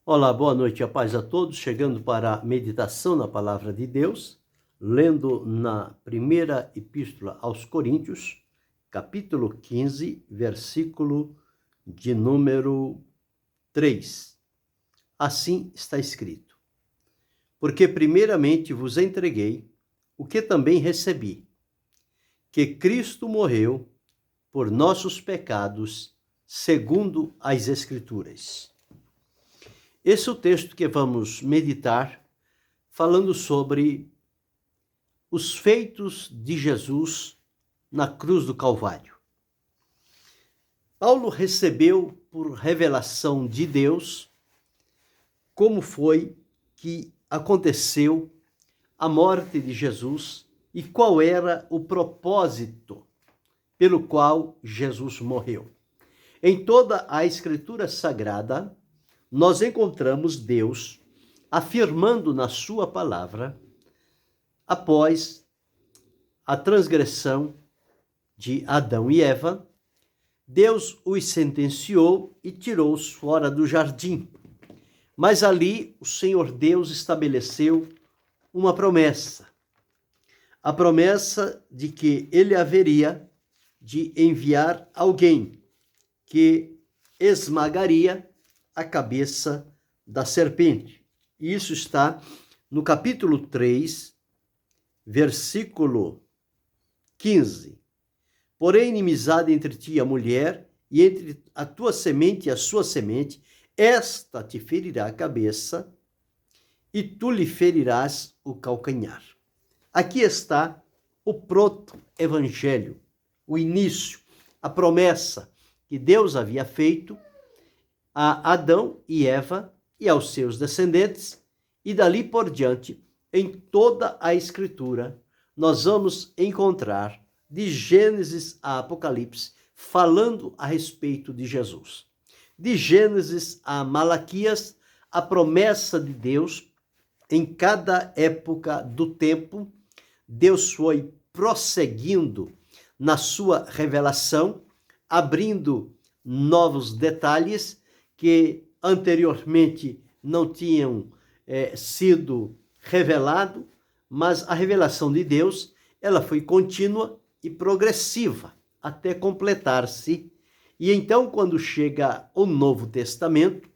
Olá, boa noite, a paz a todos. Chegando para a meditação na Palavra de Deus, lendo na primeira epístola aos Coríntios, capítulo 15, versículo de número 3. Assim está escrito: Porque primeiramente vos entreguei o que também recebi, que Cristo morreu por nossos pecados, segundo as Escrituras. Esse é o texto que vamos meditar, falando sobre os feitos de Jesus na cruz do Calvário. Paulo recebeu por revelação de Deus como foi que aconteceu a morte de Jesus e qual era o propósito pelo qual Jesus morreu. Em toda a Escritura Sagrada, nós encontramos Deus afirmando na sua palavra, após a transgressão de Adão e Eva, Deus os sentenciou e tirou-os fora do jardim. Mas ali o Senhor Deus estabeleceu uma promessa. A promessa de que ele haveria de enviar alguém que esmagaria a cabeça da serpente. Isso está no capítulo 3, versículo 15. Porém, inimizade entre ti e a mulher, e entre a tua semente e a sua semente, esta te ferirá a cabeça, e tu lhe ferirás o calcanhar. Aqui está o proto-evangelho, o início, a promessa que Deus havia feito a Adão e Eva e aos seus descendentes, e dali por diante, em toda a Escritura, nós vamos encontrar, de Gênesis a Apocalipse, falando a respeito de Jesus. De Gênesis a Malaquias, a promessa de Deus, em cada época do tempo, Deus foi prosseguindo na sua revelação, abrindo novos detalhes que anteriormente não tinham sido revelado, mas a revelação de Deus, ela foi contínua e progressiva até completar-se. E então, quando chega o Novo Testamento,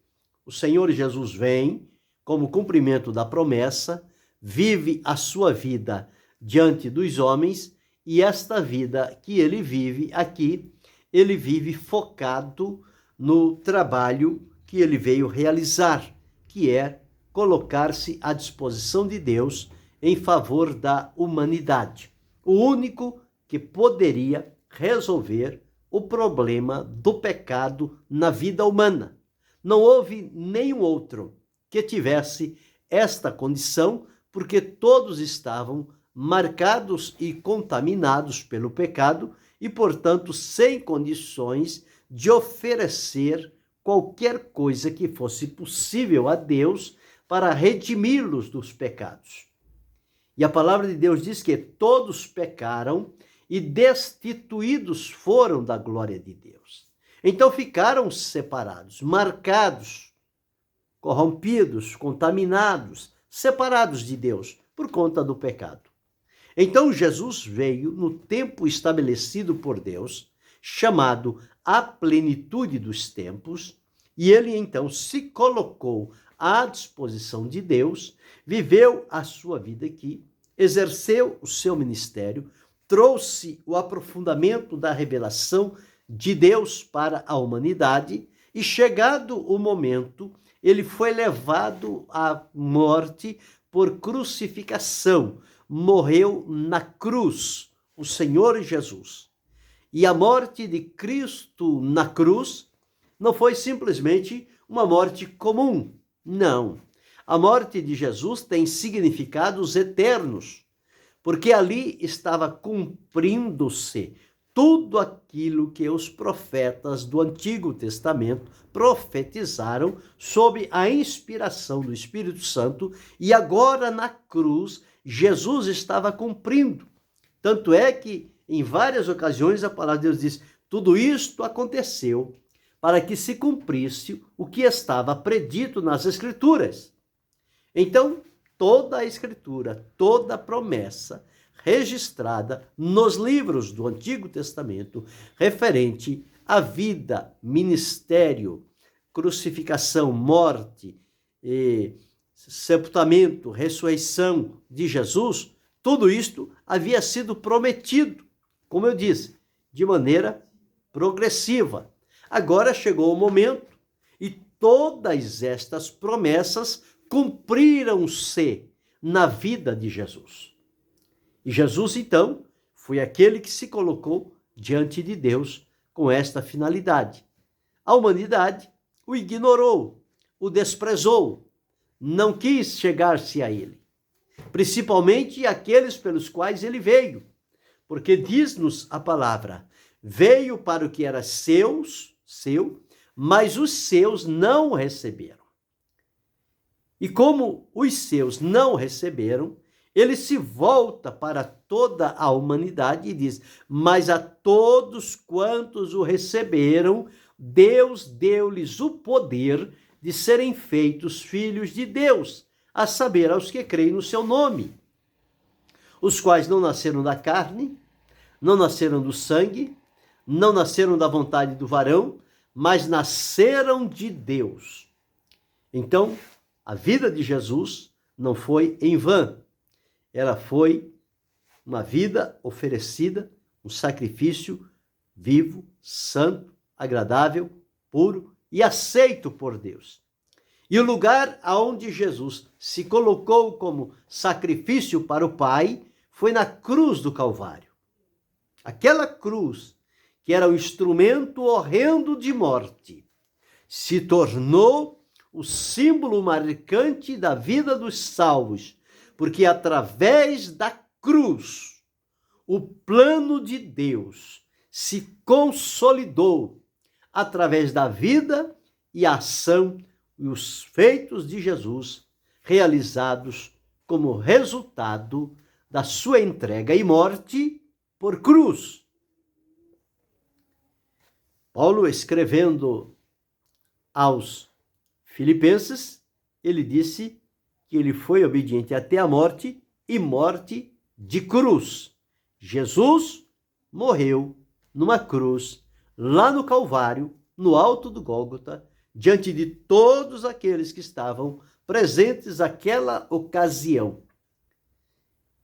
o Senhor Jesus vem como cumprimento da promessa, vive a sua vida diante dos homens, e esta vida que ele vive aqui, ele vive focado no trabalho que ele veio realizar, que é colocar-se à disposição de Deus em favor da humanidade. O único que poderia resolver o problema do pecado na vida humana. Não houve nenhum outro que tivesse esta condição, porque todos estavam marcados e contaminados pelo pecado e, portanto, sem condições de oferecer qualquer coisa que fosse possível a Deus para redimi-los dos pecados. E a palavra de Deus diz que todos pecaram e destituídos foram da glória de Deus. Então ficaram separados, marcados, corrompidos, contaminados, separados de Deus por conta do pecado. Então Jesus veio no tempo estabelecido por Deus, chamado a plenitude dos tempos, e ele então se colocou à disposição de Deus, viveu a sua vida aqui, exerceu o seu ministério, trouxe o aprofundamento da revelação de Deus para a humanidade, e chegado o momento, ele foi levado à morte por crucificação, morreu na cruz, o Senhor Jesus. E a morte de Cristo na cruz não foi simplesmente uma morte comum, não. A morte de Jesus tem significados eternos, porque ali estava cumprindo-se tudo aquilo que os profetas do Antigo Testamento profetizaram sob a inspiração do Espírito Santo, e agora na cruz Jesus estava cumprindo. Tanto é que em várias ocasiões a palavra de Deus diz: tudo isto aconteceu para que se cumprisse o que estava predito nas Escrituras. Então, toda a Escritura, toda a promessa registrada nos livros do Antigo Testamento, referente à vida, ministério, crucificação, morte, sepultamento, ressurreição de Jesus, tudo isto havia sido prometido, como eu disse, de maneira progressiva. Agora chegou o momento e todas estas promessas cumpriram-se na vida de Jesus. E Jesus, então, foi aquele que se colocou diante de Deus com esta finalidade. A humanidade o ignorou, o desprezou, não quis chegar-se a ele, principalmente aqueles pelos quais ele veio, porque diz-nos a palavra, veio para o que era seu, mas os seus não o receberam. E como os seus não receberam, ele se volta para toda a humanidade e diz, mas a todos quantos o receberam, Deus deu-lhes o poder de serem feitos filhos de Deus, a saber, aos que creem no seu nome, os quais não nasceram da carne, não nasceram do sangue, não nasceram da vontade do varão, mas nasceram de Deus. Então, a vida de Jesus não foi em vão. Ela foi uma vida oferecida, um sacrifício vivo, santo, agradável, puro e aceito por Deus. E o lugar aonde Jesus se colocou como sacrifício para o Pai foi na cruz do Calvário. Aquela cruz, que era o instrumento horrendo de morte, se tornou o símbolo marcante da vida dos salvos, porque através da cruz, o plano de Deus se consolidou através da vida e ação e os feitos de Jesus realizados como resultado da sua entrega e morte por cruz. Paulo, escrevendo aos Filipenses, ele disse que ele foi obediente até a morte e morte de cruz. Jesus morreu numa cruz, lá no Calvário, no alto do Gólgota, diante de todos aqueles que estavam presentes naquela ocasião.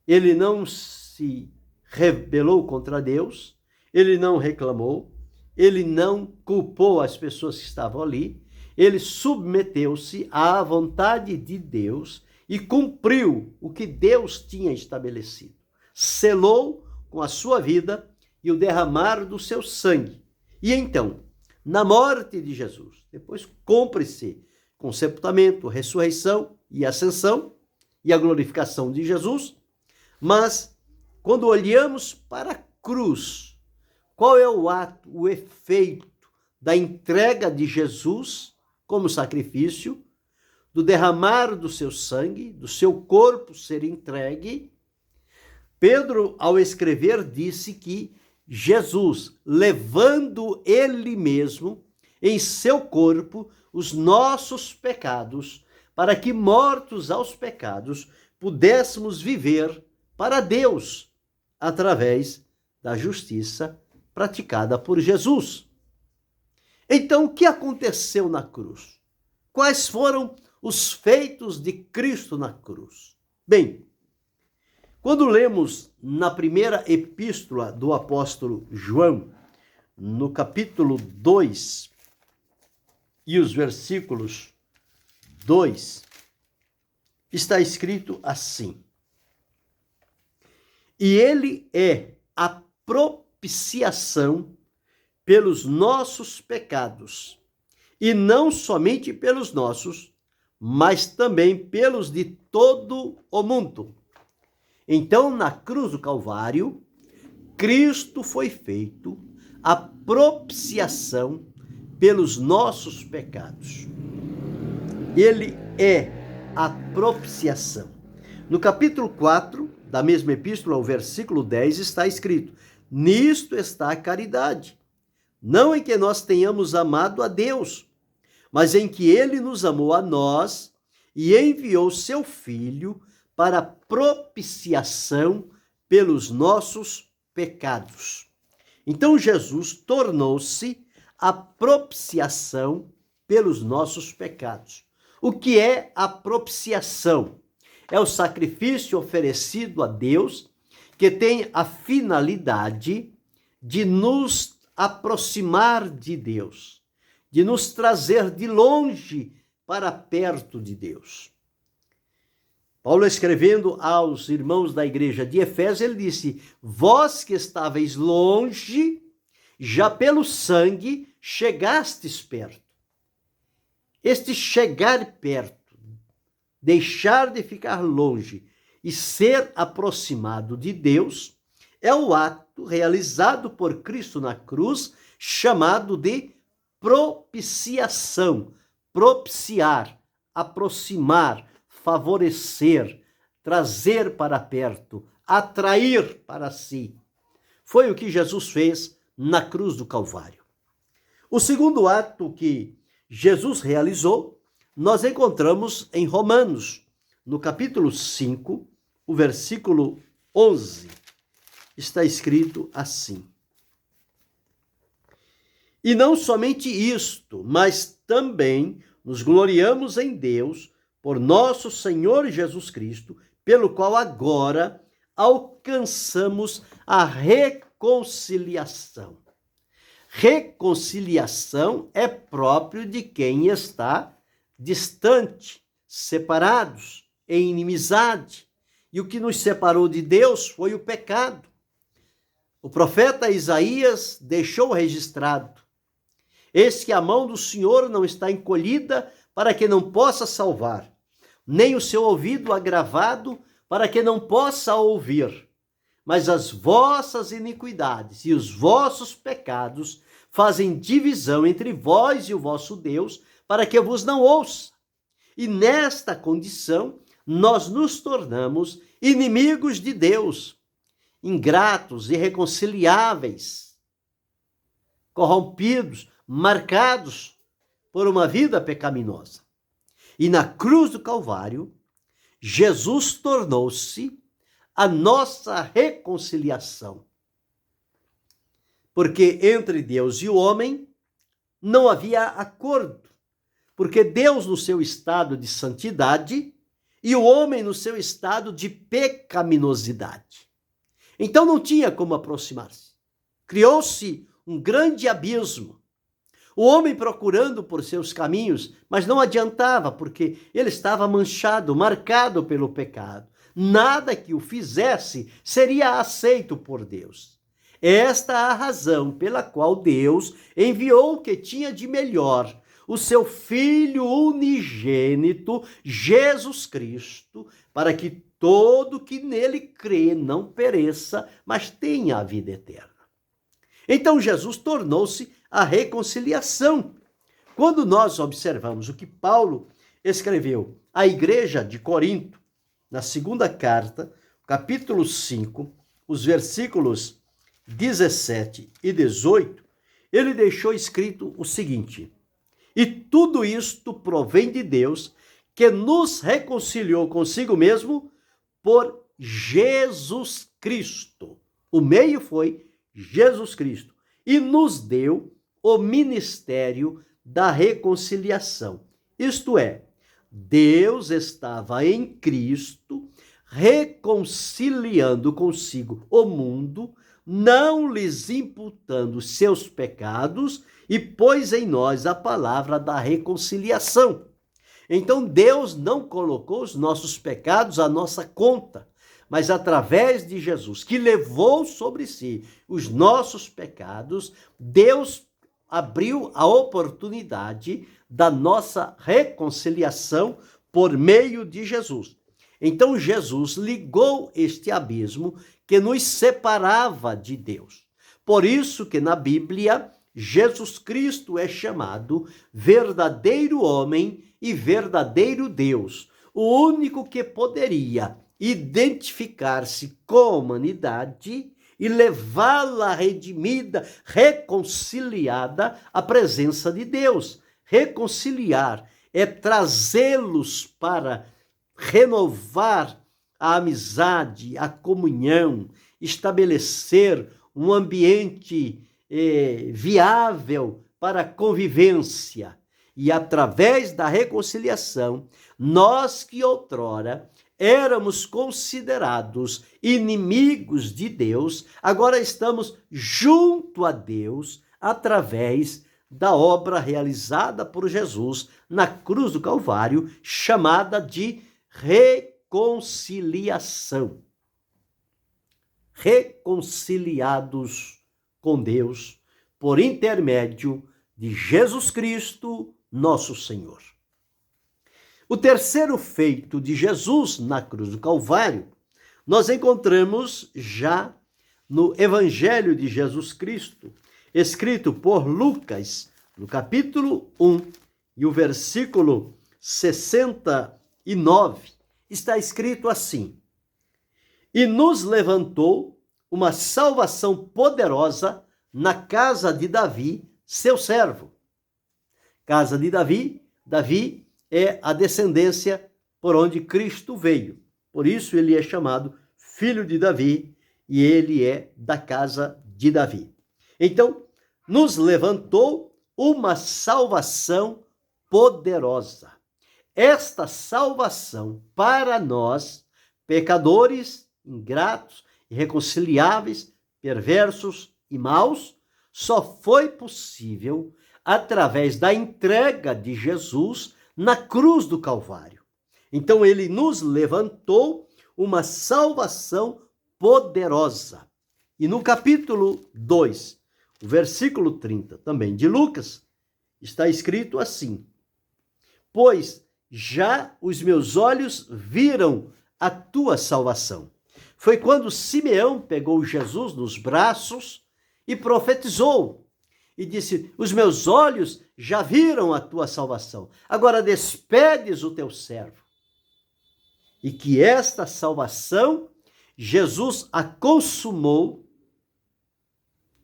Ele não se rebelou contra Deus, ele não reclamou, ele não culpou as pessoas que estavam ali, ele submeteu-se à vontade de Deus e cumpriu o que Deus tinha estabelecido. Selou com a sua vida e o derramar do seu sangue. E então, na morte de Jesus, depois cumpre-se com sepultamento, ressurreição e ascensão e a glorificação de Jesus. Mas, quando olhamos para a cruz, qual é o ato, o efeito da entrega de Jesus como sacrifício, do derramar do seu sangue, do seu corpo ser entregue? Pedro, ao escrever, disse que Jesus, levando ele mesmo em seu corpo os nossos pecados, para que, mortos aos pecados, pudéssemos viver para Deus, através da justiça praticada por Jesus. Então, o que aconteceu na cruz? Quais foram os feitos de Cristo na cruz? Bem, quando lemos na primeira epístola do apóstolo João, no capítulo 2, e os versículos 2, está escrito assim: e ele é a propiciação pelos nossos pecados, e não somente pelos nossos, mas também pelos de todo o mundo. Então, na cruz do Calvário, Cristo foi feito a propiciação pelos nossos pecados. Ele é a propiciação. No capítulo 4 da mesma epístola, o versículo 10, está escrito: nisto está a caridade, não em que nós tenhamos amado a Deus, mas em que ele nos amou a nós e enviou seu Filho para propiciação pelos nossos pecados. Então Jesus tornou-se a propiciação pelos nossos pecados. O que é a propiciação? É o sacrifício oferecido a Deus que tem a finalidade de nos aproximar de Deus, de nos trazer de longe para perto de Deus. Paulo, escrevendo aos irmãos da igreja de Efésio, ele disse: vós que estáveis longe, já pelo sangue chegastes perto. Este chegar perto, deixar de ficar longe e ser aproximado de Deus, é o ato realizado por Cristo na cruz, chamado de propiciação. Propiciar, aproximar, favorecer, trazer para perto, atrair para si. Foi o que Jesus fez na cruz do Calvário. O segundo ato que Jesus realizou, nós encontramos em Romanos, no capítulo 5, o versículo 11. Está escrito assim: e não somente isto, mas também nos gloriamos em Deus por nosso Senhor Jesus Cristo, pelo qual agora alcançamos a reconciliação. Reconciliação é próprio de quem está distante, separados, em inimizade. E o que nos separou de Deus foi o pecado. O profeta Isaías deixou registrado: eis que a mão do Senhor não está encolhida para que não possa salvar, nem o seu ouvido agravado para que não possa ouvir. Mas as vossas iniquidades e os vossos pecados fazem divisão entre vós e o vosso Deus, para que vos não ouça. E nesta condição, nós nos tornamos inimigos de Deus, ingratos, irreconciliáveis, corrompidos, marcados por uma vida pecaminosa. E na cruz do Calvário, Jesus tornou-se a nossa reconciliação. Porque entre Deus e o homem não havia acordo. Porque Deus no seu estado de santidade e o homem no seu estado de pecaminosidade. Então não tinha como aproximar-se. Criou-se um grande abismo. O homem procurando por seus caminhos, mas não adiantava, porque ele estava manchado, marcado pelo pecado. Nada que o fizesse seria aceito por Deus. Esta é a razão pela qual Deus enviou o que tinha de melhor, o seu Filho unigênito, Jesus Cristo, para que todo que nele crê não pereça, mas tenha a vida eterna. Então Jesus tornou-se a reconciliação. Quando nós observamos o que Paulo escreveu à igreja de Corinto, na segunda carta, capítulo 5, os versículos 17 e 18, ele deixou escrito o seguinte: e tudo isto provém de Deus, que nos reconciliou consigo mesmo por Jesus Cristo. O meio foi Jesus Cristo. E nos deu o ministério da reconciliação. Isto é, Deus estava em Cristo reconciliando consigo o mundo, não lhes imputando seus pecados, e pôs em nós a palavra da reconciliação. Então Deus não colocou os nossos pecados à nossa conta, mas através de Jesus, que levou sobre si os nossos pecados, Deus abriu a oportunidade da nossa reconciliação por meio de Jesus. Então Jesus ligou este abismo que nos separava de Deus. Por isso que na Bíblia, Jesus Cristo é chamado verdadeiro homem e verdadeiro Deus, o único que poderia identificar-se com a humanidade e levá-la redimida, reconciliada à presença de Deus. Reconciliar é trazê-los para renovar a amizade, a comunhão, estabelecer um ambiente viável para a convivência. E através da reconciliação, nós que outrora éramos considerados inimigos de Deus, agora estamos junto a Deus através da obra realizada por Jesus na cruz do Calvário, chamada de reconciliação. Reconciliados com Deus por intermédio de Jesus Cristo, nosso Senhor. O terceiro feito de Jesus na cruz do Calvário, nós encontramos já no Evangelho de Jesus Cristo, escrito por Lucas, no capítulo 1, e o versículo 69, está escrito assim: e nos levantou uma salvação poderosa na casa de Davi, seu servo. Casa de Davi, Davi é a descendência por onde Cristo veio. Por isso ele é chamado filho de Davi e ele é da casa de Davi. Então, nos levantou uma salvação poderosa. Esta salvação para nós, pecadores, ingratos, irreconciliáveis, perversos e maus, só foi possível através da entrega de Jesus na cruz do Calvário. Então ele nos levantou uma salvação poderosa. E no capítulo 2, o versículo 30, também de Lucas, está escrito assim: pois já os meus olhos viram a tua salvação. Foi quando Simeão pegou Jesus nos braços e profetizou e disse: os meus olhos já viram a tua salvação. Agora despedes o teu servo. E que esta salvação, Jesus a consumou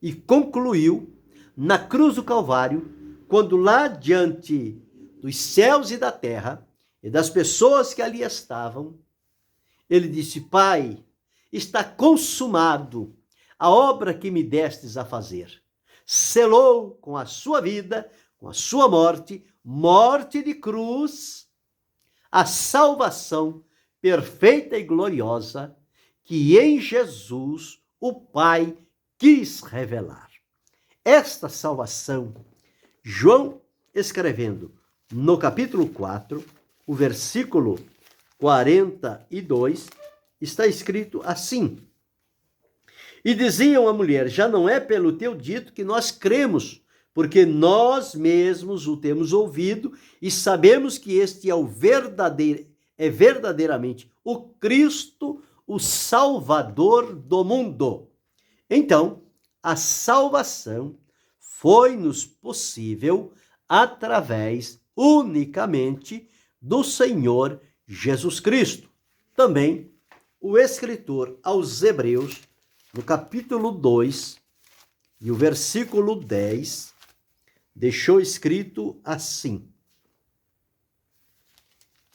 e concluiu na cruz do Calvário, quando lá diante dos céus e da terra e das pessoas que ali estavam, ele disse: Pai, está consumado a obra que me destes a fazer. Selou com a sua vida, com a sua morte, morte de cruz, a salvação perfeita e gloriosa que em Jesus o Pai quis revelar. Esta salvação, João escrevendo no capítulo 4, o versículo 42, está escrito assim: e diziam à mulher: já não é pelo teu dito que nós cremos, porque nós mesmos o temos ouvido e sabemos que este é verdadeiramente o Cristo, o Salvador do mundo. Então, a salvação foi-nos possível através unicamente do Senhor Jesus Cristo. Também o escritor aos Hebreus, no capítulo 2, e o versículo 10, deixou escrito assim.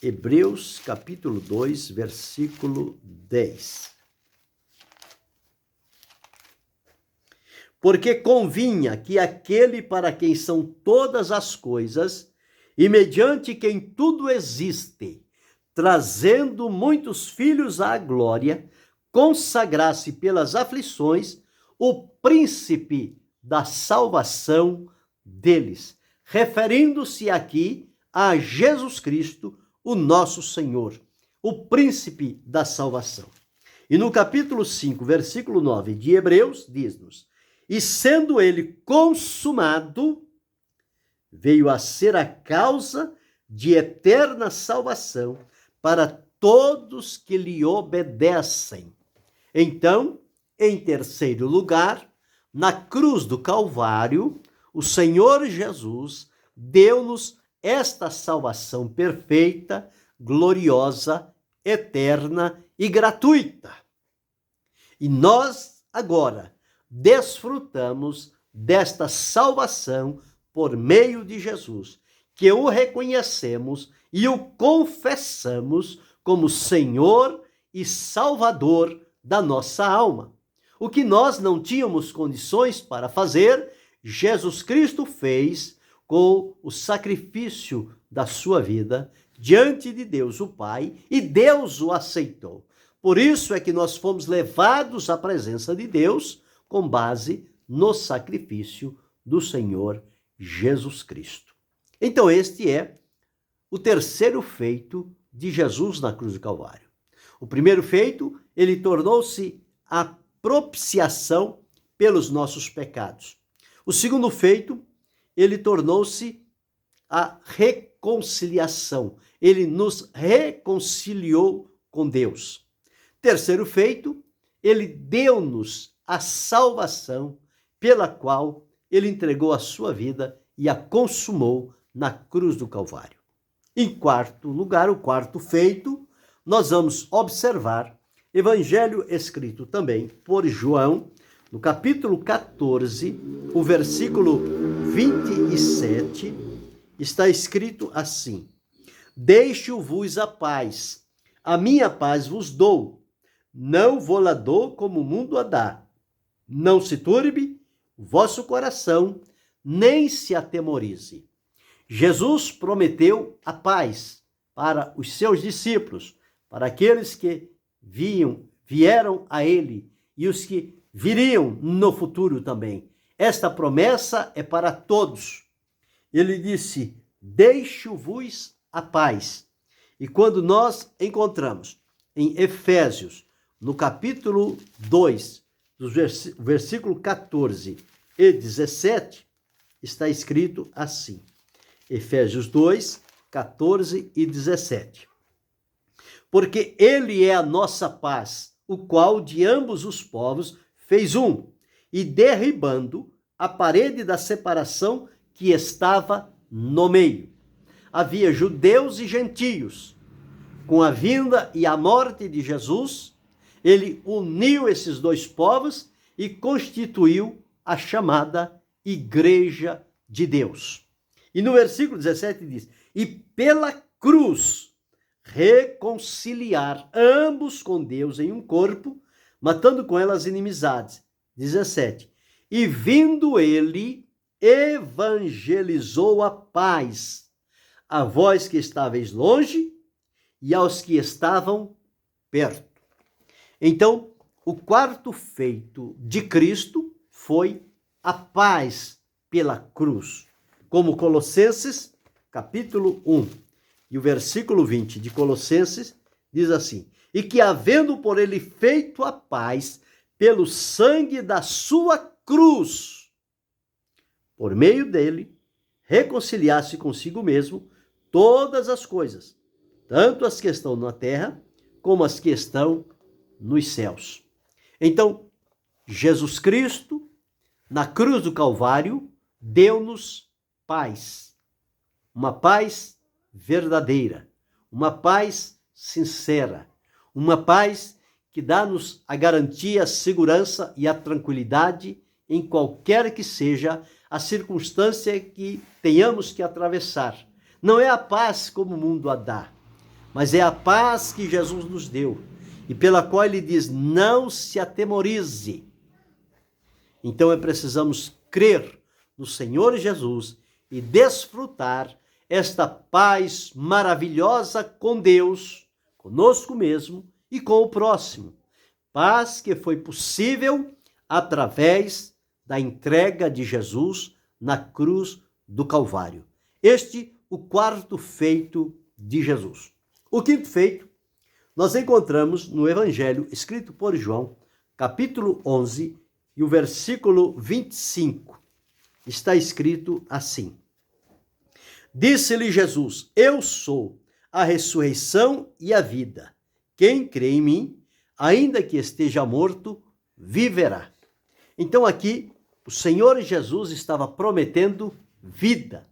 Hebreus, capítulo 2, versículo 10. Porque convinha que aquele para quem são todas as coisas, e mediante quem tudo existe, trazendo muitos filhos à glória, consagrasse pelas aflições o príncipe da salvação deles, referindo-se aqui a Jesus Cristo, o nosso Senhor, o príncipe da salvação. E no capítulo 5, versículo 9 de Hebreus, diz-nos: e sendo ele consumado, veio a ser a causa de eterna salvação para todos que lhe obedecem. Então, em terceiro lugar, na cruz do Calvário, o Senhor Jesus deu-nos esta salvação perfeita, gloriosa, eterna e gratuita. E nós agora desfrutamos desta salvação por meio de Jesus, que o reconhecemos e o confessamos como Senhor e Salvador da nossa alma. O que nós não tínhamos condições para fazer, Jesus Cristo fez com o sacrifício da sua vida diante de Deus o Pai, e Deus o aceitou. Por isso é que nós fomos levados à presença de Deus com base no sacrifício do Senhor Jesus Cristo. Então este é o terceiro feito de Jesus na cruz do Calvário. O primeiro feito, ele tornou-se a propiciação pelos nossos pecados. O segundo feito, ele tornou-se a reconciliação. Ele nos reconciliou com Deus. Terceiro feito, ele deu-nos a salvação pela qual ele entregou a sua vida e a consumou na cruz do Calvário. Em quarto lugar, o quarto feito, nós vamos observar evangelho escrito também por João, no capítulo 14, o versículo 27, está escrito assim: Deixo-vos a paz, a minha paz vos dou, não vou-la dou como o mundo a dá. Não se turbe o vosso coração, nem se atemorize. Jesus prometeu a paz para os seus discípulos, para aqueles que vieram a ele e os que viriam no futuro também. Esta promessa é para todos. Ele disse: deixo-vos a paz. E quando nós encontramos em Efésios, no capítulo 2, do versículo 14 e 17, está escrito assim. Efésios 2, 14 e 17. Porque ele é a nossa paz, o qual de ambos os povos fez um, e derribando a parede da separação que estava no meio. Havia judeus e gentios. Com a vinda e a morte de Jesus, ele uniu esses dois povos e constituiu a chamada Igreja de Deus. E no versículo 17 diz: e pela cruz reconciliar ambos com Deus em um corpo, matando com ela as inimizades. 17. E vindo ele, evangelizou a paz, a vós que estáveis longe e aos que estavam perto. Então, o quarto feito de Cristo foi a paz pela cruz. Como Colossenses, capítulo 1, e o versículo 20 de Colossenses diz assim: e que havendo por ele feito a paz pelo sangue da sua cruz, por meio dele, reconciliasse consigo mesmo todas as coisas, tanto as que estão na terra, como as que estão nos céus. Então, Jesus Cristo, na cruz do Calvário, deu-nos paz. Uma paz verdadeira, uma paz sincera, uma paz que dá-nos a garantia, a segurança e a tranquilidade em qualquer que seja a circunstância que tenhamos que atravessar. Não é a paz como o mundo a dá, mas é a paz que Jesus nos deu e pela qual ele diz: não se atemorize. Então precisamos crer no Senhor Jesus e desfrutar esta paz maravilhosa com Deus, conosco mesmo e com o próximo. Paz que foi possível através da entrega de Jesus na cruz do Calvário. Este o quarto feito de Jesus. O quinto feito nós encontramos no Evangelho escrito por João, capítulo 11, e o versículo 25. Está escrito assim: disse-lhe Jesus: eu sou a ressurreição e a vida. Quem crê em mim, ainda que esteja morto, viverá. Então aqui o Senhor Jesus estava prometendo vida.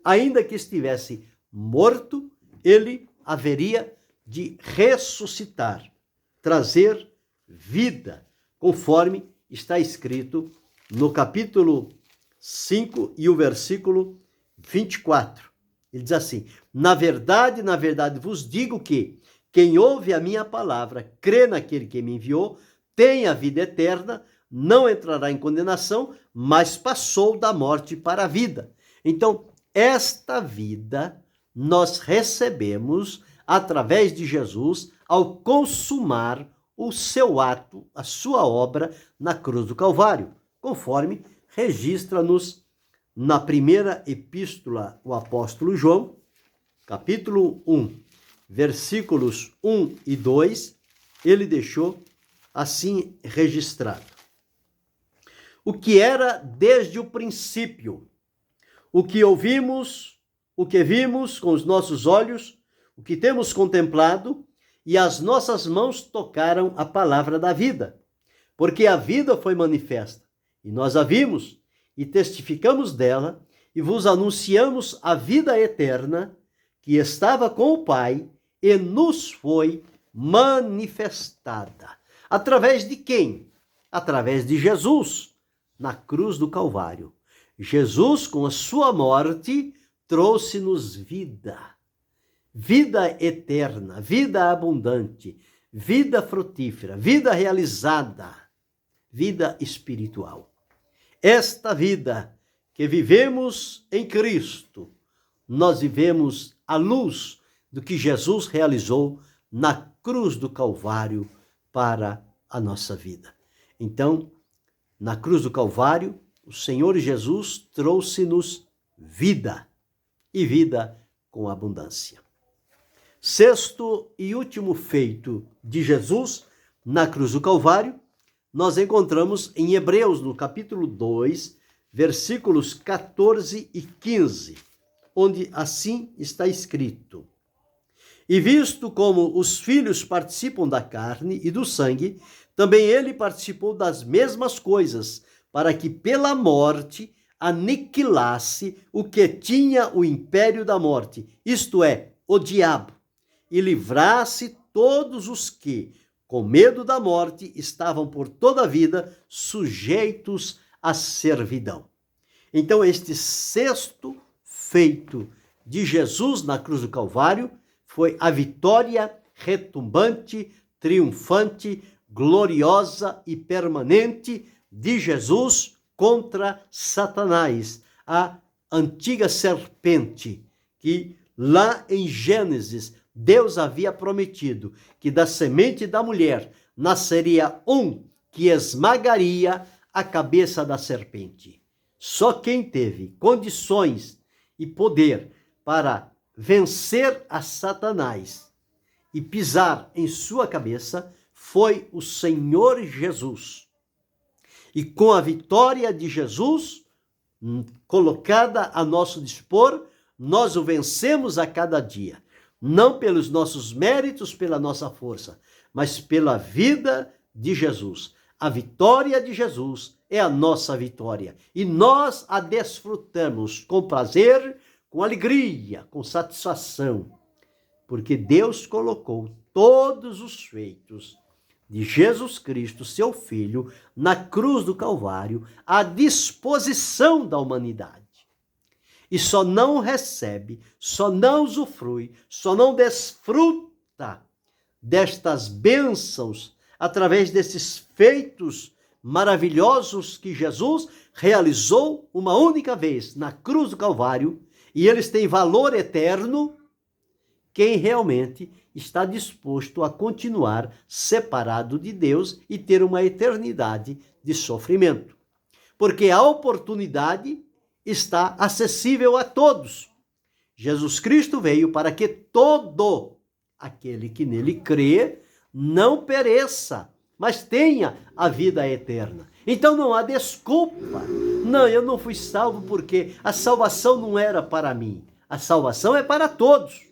Ainda que estivesse morto, ele haveria de ressuscitar, trazer vida, conforme está escrito no capítulo 5 e o versículo 24. Ele diz assim: na verdade, vos digo que quem ouve a minha palavra, crê naquele que me enviou, tem a vida eterna, não entrará em condenação, mas passou da morte para a vida. Então, esta vida nós recebemos através de Jesus ao consumar o seu ato, a sua obra na cruz do Calvário, conforme registra-nos na primeira epístola o apóstolo João, capítulo 1, versículos 1 e 2, ele deixou assim registrado: o que era desde o princípio, o que ouvimos, o que vimos com os nossos olhos, o que temos contemplado, e as nossas mãos tocaram a palavra da vida, porque a vida foi manifesta, e nós a vimos, e testificamos dela, e vos anunciamos a vida eterna, que estava com o Pai, e nos foi manifestada. Através de quem? Através de Jesus, na cruz do Calvário. Jesus, com a sua morte, trouxe-nos vida. Vida eterna, vida abundante, vida frutífera, vida realizada, vida espiritual. Esta vida que vivemos em Cristo, nós vivemos à luz do que Jesus realizou na cruz do Calvário para a nossa vida. Então, na cruz do Calvário, o Senhor Jesus trouxe-nos vida, e vida com abundância. Sexto e último feito de Jesus na cruz do Calvário, nós encontramos em Hebreus, no capítulo 2, versículos 14 e 15, onde assim está escrito: e visto como os filhos participam da carne e do sangue, também ele participou das mesmas coisas, para que pela morte aniquilasse o que tinha o império da morte, isto é, o diabo, e livrasse todos os que, com medo da morte, estavam por toda a vida sujeitos à servidão. Então, este sexto feito de Jesus na cruz do Calvário foi a vitória retumbante, triunfante, gloriosa e permanente de Jesus contra Satanás, a antiga serpente, que lá em Gênesis Deus havia prometido que da semente da mulher nasceria um que esmagaria a cabeça da serpente. Só quem teve condições e poder para vencer a Satanás e pisar em sua cabeça foi o Senhor Jesus. E com a vitória de Jesus colocada a nosso dispor, nós o vencemos a cada dia. Não pelos nossos méritos, pela nossa força, mas pela vida de Jesus. A vitória de Jesus é a nossa vitória. E nós a desfrutamos com prazer, com alegria, com satisfação. Porque Deus colocou todos os feitos de Jesus Cristo, seu Filho, na cruz do Calvário, à disposição da humanidade. E só não recebe, só não usufrui, só não desfruta destas bênçãos através desses feitos maravilhosos que Jesus realizou uma única vez na cruz do Calvário, e eles têm valor eterno, quem realmente está disposto a continuar separado de Deus e ter uma eternidade de sofrimento. Porque a oportunidade está acessível a todos. Jesus Cristo veio para que todo aquele que nele crê não pereça, mas tenha a vida eterna. Então não há desculpa. Não, eu não fui salvo porque a salvação não era para mim. A salvação é para todos.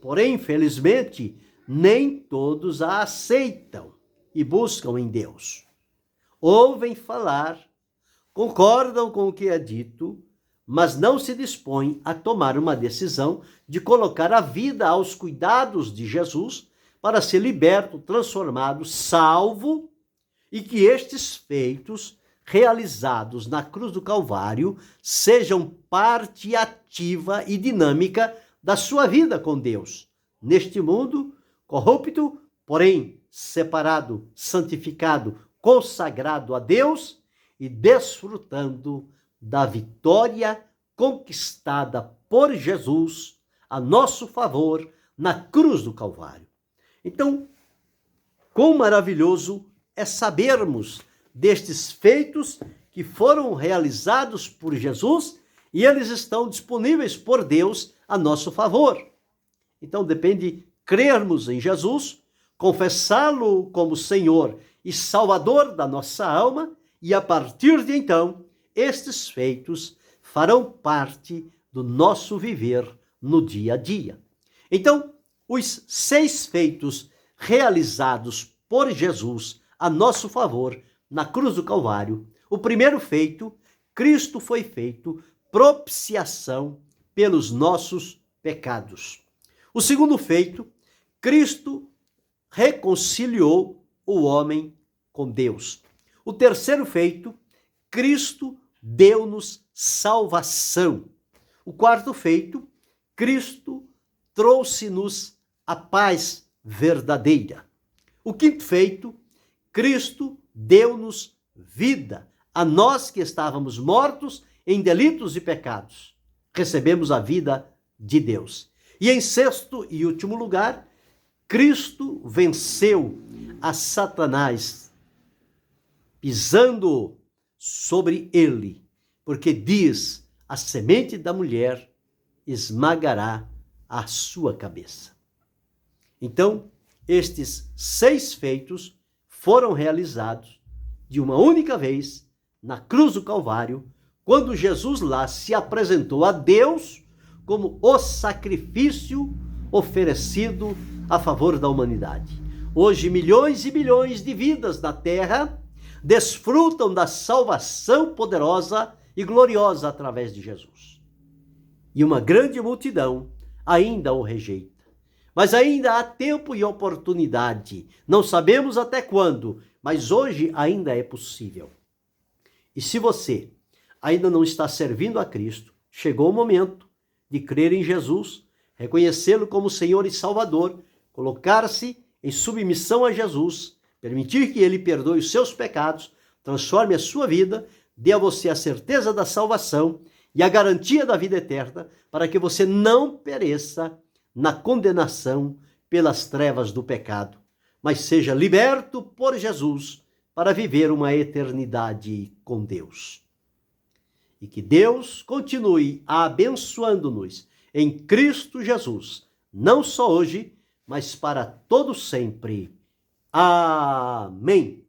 Porém, infelizmente, nem todos a aceitam e buscam em Deus. Ouvem falar, concordam com o que é dito, mas não se dispõem a tomar uma decisão de colocar a vida aos cuidados de Jesus para ser liberto, transformado, salvo e que estes feitos realizados na cruz do Calvário sejam parte ativa e dinâmica da sua vida com Deus, neste mundo corrupto, porém separado, santificado, consagrado a Deus e desfrutando da vitória conquistada por Jesus a nosso favor na cruz do Calvário. Então, quão maravilhoso é sabermos destes feitos que foram realizados por Jesus e eles estão disponíveis por Deus a nosso favor. Então depende crermos em Jesus, confessá-lo como Senhor e Salvador da nossa alma e a partir de então, estes feitos farão parte do nosso viver no dia a dia. Então, os 6 feitos realizados por Jesus a nosso favor na cruz do Calvário. O primeiro feito, Cristo foi feito propiciação pelos nossos pecados. O segundo feito, Cristo reconciliou o homem com Deus. O terceiro feito, Cristo deu-nos salvação. O quarto feito, Cristo trouxe-nos a paz verdadeira. O quinto feito, Cristo deu-nos vida. A nós que estávamos mortos em delitos e pecados, recebemos a vida de Deus. E em sexto e último lugar, Cristo venceu a Satanás, pisando sobre ele, porque diz, a semente da mulher esmagará a sua cabeça. Então, estes 6 feitos foram realizados de uma única vez na cruz do Calvário, quando Jesus lá se apresentou a Deus como o sacrifício oferecido a favor da humanidade. Hoje, milhões e milhões de vidas na terra desfrutam da salvação poderosa e gloriosa através de Jesus. E uma grande multidão ainda o rejeita. Mas ainda há tempo e oportunidade. Não sabemos até quando, mas hoje ainda é possível. E se você ainda não está servindo a Cristo, chegou o momento de crer em Jesus, reconhecê-lo como Senhor e Salvador, colocar-se em submissão a Jesus, permitir que ele perdoe os seus pecados, transforme a sua vida, dê a você a certeza da salvação e a garantia da vida eterna, para que você não pereça na condenação pelas trevas do pecado, mas seja liberto por Jesus para viver uma eternidade com Deus. E que Deus continue abençoando-nos em Cristo Jesus, não só hoje, mas para todo sempre. Amém.